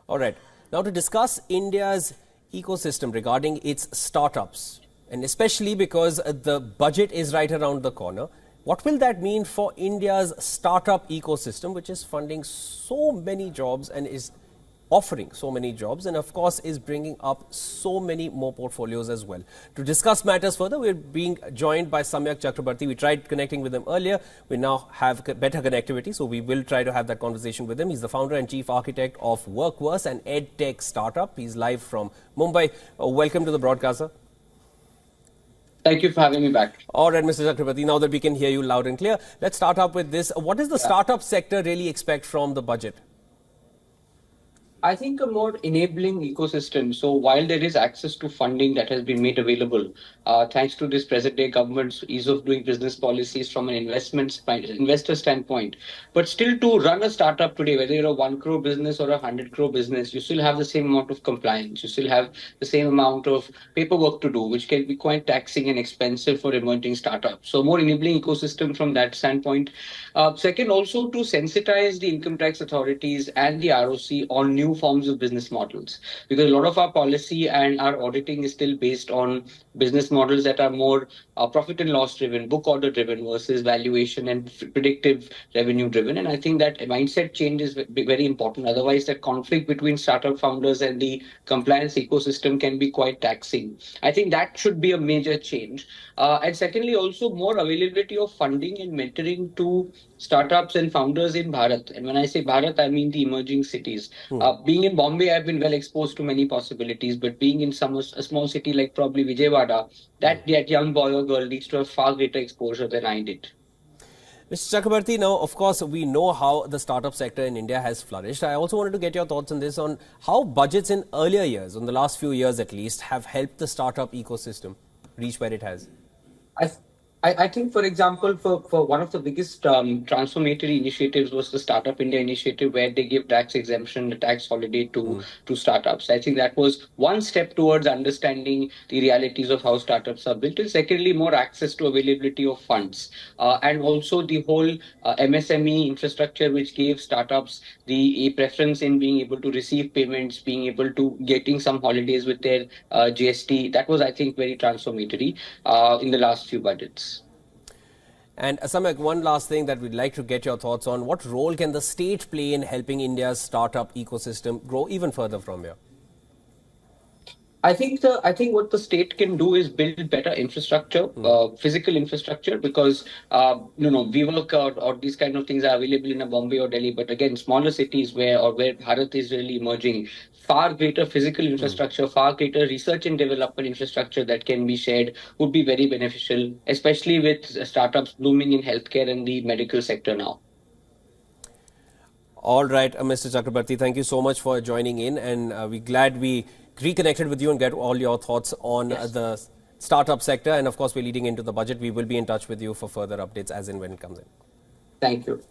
All right. Now to discuss India's ecosystem regarding its startups, and especially because the budget is right around the corner, what will that mean for India's startup ecosystem, which is funding so many jobs and is offering so many jobs, and of course is bringing up so many more portfolios as well. To discuss matters further, we're being joined by Samyak Chakrabarti. We tried connecting with him earlier. We now have better connectivity, so we will try to have that conversation with him. He's the founder and chief architect of Workverse, an ed-tech startup. He's live from Mumbai. Welcome to the broadcaster. Thank you for having me back. All right, Mr. Chakrabarti, now that we can hear you loud and clear, let's start up with this. What does the startup sector really expect from the budget? I think a more enabling ecosystem. So while there is access to funding that has been made available, thanks to this present-day government's ease of doing business policies from an investor standpoint, but still to run a startup today, whether you're a 1 crore business or a 100 crore business, you still have the same amount of compliance. You still have the same amount of paperwork to do, which can be quite taxing and expensive for emerging startups. So more enabling ecosystem from that standpoint. Second, also to sensitize the income tax authorities and the ROC on new forms of business models, because a lot of our policy and our auditing is still based on business models that are more profit and loss driven, book order driven versus valuation and predictive revenue driven. And I think that mindset change is very important. Otherwise, that conflict between startup founders and the compliance ecosystem can be quite taxing. I think that should be a major change. And secondly, also more availability of funding and mentoring to startups and founders in Bharat. And when I say Bharat, I mean the emerging cities. Being in Bombay, I've been well exposed to many possibilities, but being in a small city like probably Vijayawada, that young boy or girl needs to have far greater exposure than I did. Mr. Chakrabarti, now, of course, we know how the startup sector in India has flourished. I also wanted to get your thoughts on this, on how budgets in earlier years, in the last few years at least, have helped the startup ecosystem reach where it has. I think, for example, for one of the biggest transformatory initiatives was the Startup India initiative, where they give tax exemption, the tax holiday to startups. I think that was one step towards understanding the realities of how startups are built. And secondly, more access to availability of funds. And also the whole MSME infrastructure, which gave startups a preference in being able to receive payments, being able to getting some holidays with their GST. That was, I think, very transformatory in the last few budgets. And Samyak, one last thing that we'd like to get your thoughts on. What role can the state play in helping India's startup ecosystem grow even further from here? I think what the state can do is build better infrastructure, physical infrastructure, because we work out, or these kind of things are available in a Bombay or Delhi, but again, smaller cities where Bharat is really emerging, far greater physical infrastructure, far greater research and development infrastructure that can be shared would be very beneficial, especially with startups blooming in healthcare and the medical sector now. All right, Mr. Chakrabarti, thank you so much for joining in, and we're glad we reconnected with you and get all your thoughts on the startup sector. And of course, we're leading into the budget. We will be in touch with you for further updates as and when it comes in. Thank you.